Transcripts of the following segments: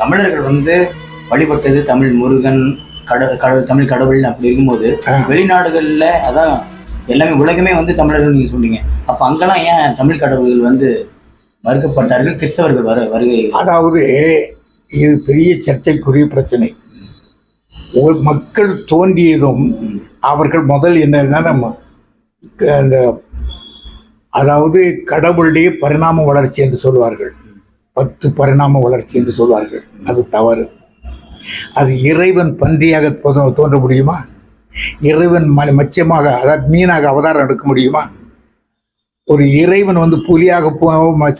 தமிழர்கள் வந்து வழிபட்டது தமிழ் முருகன், கடவுள், தமிழ் கடவுள் அப்படி இருக்கும்போது வெளிநாடுகளில் அதான் எல்லாமே உலகமே வந்து தமிழர்கள் நீங்கள் சொன்னீங்க. அப்போ அங்கெல்லாம் ஏன் தமிழ் கடவுள்கள் வந்து மறுக்கப்பட்டார்கள், கிறிஸ்தவர்கள் வருகை? அதாவது இது பெரிய சர்ச்சைக்குரிய பிரச்சனை. மக்கள் தோன்றியதும் அவர்கள் முதல் என்னன்னா நம்ம அந்த அதாவது கடவுளுடைய பரிணாம வளர்ச்சி என்று சொல்வார்கள், 10 பரிணாம வளர்ச்சி என்று சொல்வார்கள். அது தவறு. அது இறைவன் பன்றியாக தோன்ற முடியுமா? இறைவன் மச்சமாக, அதாவது மீனாக அவதாரம் எடுக்க முடியுமா? ஒரு இறைவன் வந்து புலியாக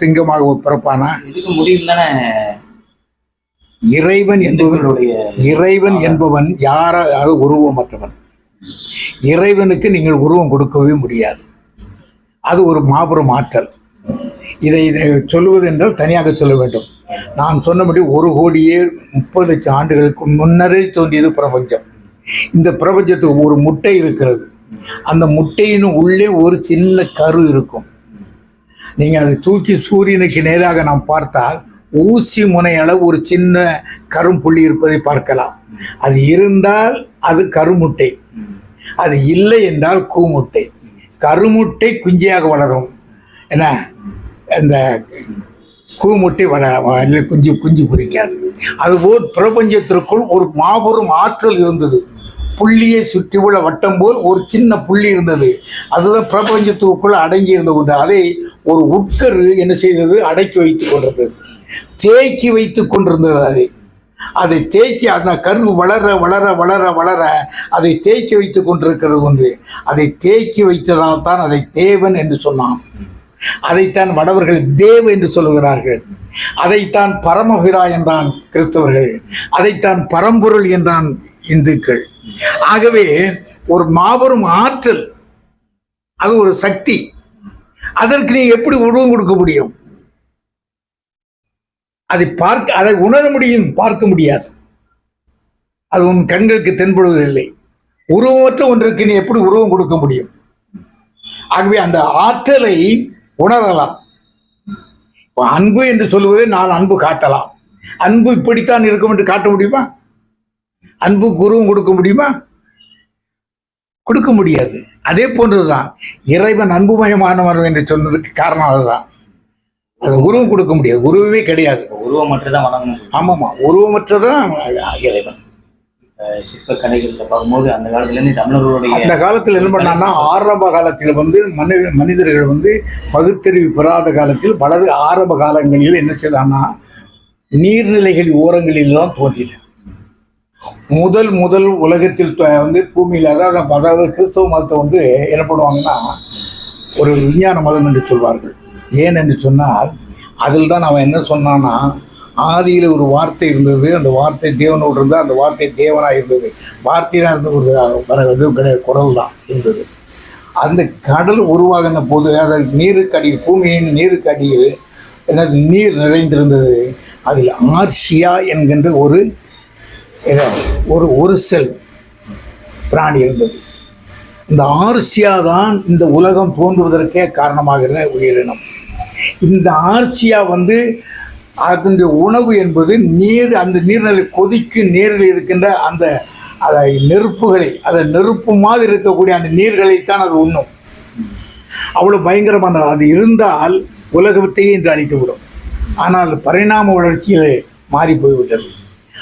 சிங்கமாக பிறப்பானா? இதுக்கு முடியும் தானே. இறைவன் என்பவன் யாராவது உருவமற்றவன். இறைவனுக்கு நீங்கள் உருவம் கொடுக்கவே முடியாது. அது ஒரு மாபெரும் ஆற்றல். இதை சொல்லுவது என்றால் தனியாக சொல்ல வேண்டும். நான் சொன்னபடி 1,30,00,000 ஆண்டுகளுக்கு முன்னரே தோன்றியது பிரபஞ்சம். இந்த பிரபஞ்சத்துக்கு ஒரு முட்டை இருக்கிறது. அந்த முட்டையின் உள்ளே ஒரு சின்ன கரு இருக்கும். நீங்கள் அதை தூக்கி சூரியனுக்கு நேராக நாம் பார்த்தால் ஊசி முனை அளவு ஒரு சின்ன கரும்புள்ளி இருப்பதை பார்க்கலாம். அது இருந்தால் அது கருமுட்டை, அது இல்லை என்றால் கூமுட்டை. கருமுட்டை குஞ்சியாக வளரும், என்ன இந்த கூமுட்டை குஞ்சு பொரிக்காது. அதுபோல் பிரபஞ்சத்திற்குள் ஒரு மாபெரும் ஆற்றல் இருந்தது. புள்ளியை சுற்றி உள்ள வட்டம் போல் ஒரு சின்ன புள்ளி இருந்தது. அதுதான் பிரபஞ்சத்துக்குள்ள அடங்கி இருந்த ஒன்று. அதை ஒரு உட்கரு என்ன செய்தது? அடக்கி வைத்துக் கொண்டிருந்தது, தேக்கி வைத்துக் கொண்டிருந்தது. அதை தேக்கி அந்த கரு வளர வளர வளர வளர அதை தேக்கி வைத்துக் கொண்டிருக்கிறது ஒன்று. அதை தேக்கி வைத்ததால் தான் அதை தேவன் என்று சொன்னான். அதைத்தான் வடவர்கள் தேவ என்று சொல்லுகிறார்கள். அதைத்தான் பரமபிதா என்றான் கிறிஸ்தவர்கள். அதைத்தான் பரம்பொருள் என்றான் இந்துக்கள். ஆகவே ஒரு மாபெரும் ஆற்றல், அது ஒரு சக்தி. அதற்கு நீ எப்படி உருவம் கொடுக்க முடியும்? அதை உணர முடியும், பார்க்க முடியாது. அது உன் கண்களுக்கு தென்படுவதில்லை. உருவமற்ற ஒன்றுக்கு நீ எப்படி உருவம் கொடுக்க முடியும்? ஆகவே அந்த ஆற்றலை உணரலாம். அன்பு என்று சொல்லுவதை நான் அன்பு காட்டலாம். அன்பு இப்படித்தான் இருக்கும் என்று காட்ட முடியுமா? அன்புக்கு உருவம் கொடுக்க முடியுமா? கொடுக்க முடியாது. அதே போன்றதுதான் இறைவன் அன்புமயமானவன் என்று சொன்னதுக்கு காரணம் அதுதான். அது உருவம் கொடுக்க முடியாது, உருவமே கிடையாது. உருவமற்றதான் வணங்கணும். ஆமாம்மா, உருவமற்றதான் இறைவன். சிற்ப கலைகளில் பார்க்கும்போது அந்த காலத்துலேருந்து தமிழர்களுடைய அந்த காலத்தில் என்ன பண்ணான்னா, ஆரம்ப காலத்தில் வந்து மனிதர்கள் வந்து பகுத்தறிவு பெறாத காலத்தில் வலது ஆரம்ப காலங்களில் என்ன செய்தான்னா நீர்நிலைகள் ஓரங்களில் தான் தோன்றின. முதல் உலகத்தில் வந்து பூமியில், அதாவது கிறிஸ்தவ மதத்தை வந்து என்ன பண்ணுவாங்கன்னா ஒரு விஞ்ஞான மதம் என்று சொல்வார்கள். ஏன் என்று சொன்னால் அதில் தான் அவன் என்ன சொன்னான்னா, ஆதியில் ஒரு வார்த்தை இருந்தது, அந்த வார்த்தை தேவனோடு இருந்தால், அந்த வார்த்தை தேவனாக இருந்தது. வார்த்தையாக இருந்த ஒரு எதுவும் கிடையாது, குரல் தான் இருந்தது. அந்த கடல் உருவாகின போது அதில் நீருக்கு அடியில், பூமியின் நீருக்கு அடியில் என்னது நீர் நிறைந்திருந்தது. அதில் ஆர்சியா என்கின்ற ஒரு செல் பிராணி இருந்தது. இந்த ஆர்சியா தான் இந்த உலகம் தோன்றுவதற்கே காரணமாகிற உயிரினம். இந்த ஆர்சியா வந்து அதனுடைய உணவு என்பது நீர். அந்த நீர்நிலை கொதிக்கும் நீரில் இருக்கின்ற அந்த நெருப்புகளை, அதை நெருப்பு மாதிரி இருக்கக்கூடிய அந்த நீர்களைத்தான் அது உண்ணும். அவ்வளோ பயங்கரமான அது இருந்தால் உலகத்தையே என்று அழித்துவிடும். ஆனால் பரிணாம வளர்ச்சியில் மாறி போய்விட்டது.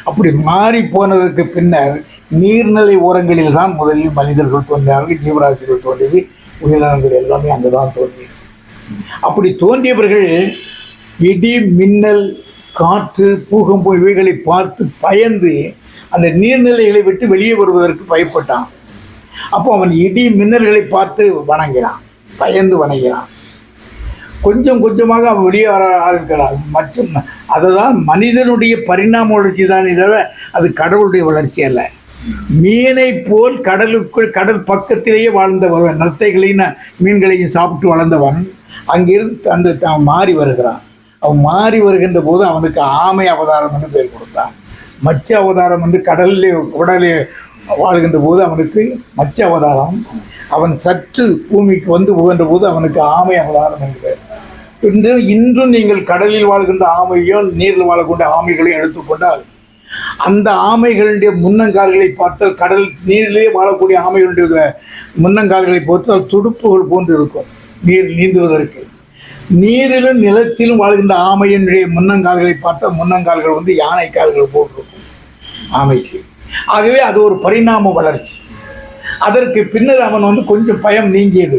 அப்படி மாறி போனதுக்கு பின்னர் நீர்நிலை ஓரங்களில் தான் முதலில் மனிதர்கள் தோன்றினார்கள், ஜீவராசிகள் தோன்றியது, உயிரினங்கள் எல்லாமே அங்கே தான் தோன்றியது. அப்படி தோன்றியவர்கள் இடி, மின்னல், காற்று, பூகம்பம் இவைகளை பார்த்து பயந்து அந்த நீர்நிலைகளை விட்டு வெளியே வருவதற்கு பயப்பட்டான். அப்போ அவன் இடி மின்னல்களை பார்த்து வணங்கினான், பயந்து வணங்கினான். கொஞ்சம் கொஞ்சமாக அவன் வெளியே வர ஆரம்பிக்கிறான். மற்றும் அதுதான் மனிதனுடைய பரிணாம வளர்ச்சி தான், தவிர அது கடவுளுடைய வளர்ச்சி அல்ல. மீனை போல் கடல் பக்கத்திலேயே வாழ்ந்தவன், நத்தைகளையும் மீன்களையும் சாப்பிட்டு வளர்ந்தவன் அங்கிருந்து அந்த மாறி வருகிறான். அவன் மாறி வருகின்ற போது அவனுக்கு ஆமை அவதாரம் என்று பெயர் கொடுத்தான். மச்ச அவதாரம் என்று கடலே வாழ்கின்ற போது அவனுக்கு மச்ச அவதாரம். அவன் சற்று பூமிக்கு வந்து புகின்ற போது அவனுக்கு ஆமை அவதாரம் என்று பெயர். இன்றும் நீங்கள் கடலில் வாழ்கின்ற ஆமையும் நீரில் வாழக்கூடிய ஆமைகளையும் எடுத்துக்கொண்டால் அந்த ஆமைகளுடைய முன்னங்கால்களை பார்த்தால் கடல் நீரிலே வாழக்கூடிய ஆமைகளுடைய முன்னங்கால்களை பார்த்தால் துடுப்புகள் போன்று இருக்கும் நீர் நீந்துவதற்கு. நீரிலும் நிலத்திலும் வாழ்கின்ற ஆமையினுடைய முன்னங்கால்களை பார்த்தால் முன்னங்கால்கள் வந்து யானை கால்கள் போன்றிருக்கும் ஆமைக்கு. ஆகவே அது ஒரு பரிணாம வளர்ச்சி. அதற்கு பின்னர் அவன் வந்து கொஞ்சம் பயம் நீங்கியது.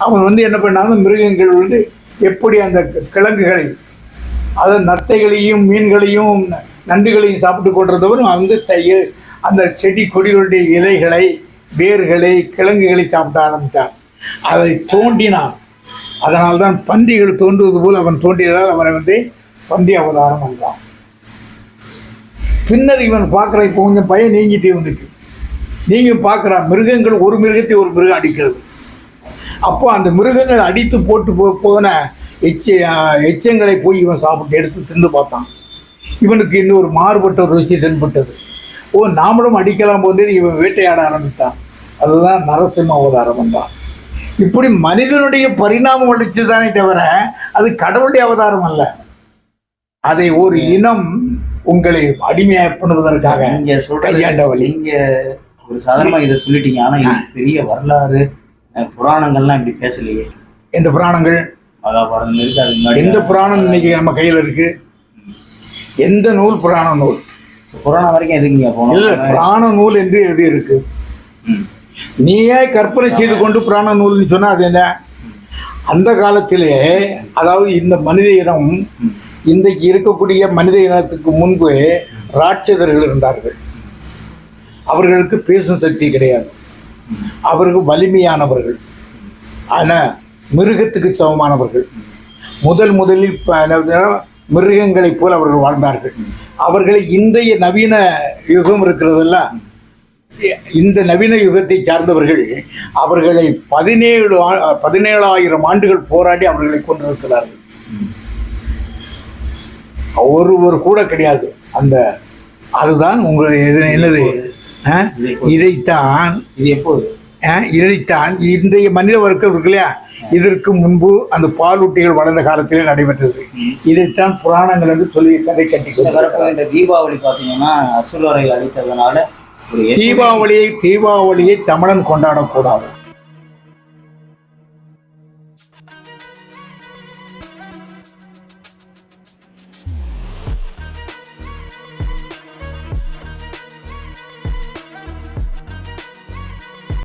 அவன் வந்து என்ன பண்ணாலும் மிருகங்கள் வந்து எப்படி அந்த கிழங்குகளை, அதாவது நத்தைகளையும் மீன்களையும் நண்டுகளையும் சாப்பிட்டு கொண்டிருந்தவரும் வந்து அந்த செடி கொடிகளுடைய இலைகளை, வேர்களை, கிழங்குகளை சாப்பிட ஆரம்பித்தான். அதை தோண்டினான். அதனால்தான் பன்றிகள் தோன்றுவது போல் அவன் தோண்டியதால் அவனை வந்து பன்றி அவதாரம் என்றான். பின்னர் இவன் பார்க்குற இப்போ கொஞ்சம் பயம் நீங்கிட்டு இவனுக்கு. நீங்கள் பார்க்குறான் மிருகங்கள் ஒரு மிருகத்தை ஒரு மிருகம் அடிக்கிறது. அப்போ அந்த மிருகங்கள் அடித்து போட்டு போன எச்சங்களை போய் இவன் சாப்பிட்டு எடுத்து தின்னு பார்த்தான். இவனுக்கு இன்னும் ஒரு மாறுபட்ட ஒரு ருசி தென்பட்டது. நாமளும் அடிக்கலாம் போது இவன் வேட்டையாட ஆரம்பித்தான். அதுதான் நரசிம்ம அவதாரம் என்றான். இப்படி மனிதனுடைய பரிணாம வளர்ச்சி தானே தவிர அது கடவுளுடைய அவதாரம் அல்ல. அதை ஒரு இனம் உங்களை அடிமையாக பண்ணுவதற்காக நீங்க கையாண்ட வழி. நீங்க ஒரு சாதாரணமாக இதை சொல்லிட்டீங்க. ஆனால் இது பெரிய வரலாறு, புராணங்கள்லாம் இப்படி பேசலையே. எந்த புராணங்கள்? மகாபாரதம் இருக்கு. அதுக்கு முன்னாடி எந்த புராணம் இன்னைக்கு நம்ம கையில் இருக்கு? எந்த நூல்? புராண நூல். புராணம் வரைக்கும் எதுங்க போனோம்? இல்லை, புராண நூல் என்று எது இருக்கு? நீயே கற்பனை செய்து கொண்டு புராண நூல்னு சொன்னால் அது என்ன? அந்த காலத்திலே, அதாவது இந்த மனித இனம், இன்றைக்கு இருக்கக்கூடிய மனித இனத்துக்கு முன்பு ராட்சதர்கள் இருந்தார்கள். அவர்களுக்கு பேசும் சக்தி கிடையாது. அவர்கள் வலிமையானவர்கள், ஆனால் மிருகத்துக்கு சமமானவர்கள். முதலில் மிருகங்களைப் போல் அவர்கள் வாழ்ந்தார்கள். அவர்களை இன்றைய நவீன யுகம் இருக்கிறதல்ல, இந்த நவீன யுகத்தை சார்ந்தவர்கள் அவர்களை 17,000 ஆண்டுகள் போராடி அவர்களை கொண்டிருக்கிறார்கள். ஒருவர் கூட கிடையாது. அதுதான் உங்கள் என்னது இதைத்தான் இன்றைய மனித வர்க்கம் இருக்கு இல்லையா, இதற்கு முன்பு அந்த பாலூட்டிகள் வளர்ந்த காலத்திலே நடைபெற்றது. இதைத்தான் புராணங்கள் வந்து சொல்லி கதை கட்டி இந்த தீபாவளி பார்த்தீங்கன்னா அசுரரை அழித்ததுனால தீபாவளியை தமிழன் கொண்டாடக்கூடாது.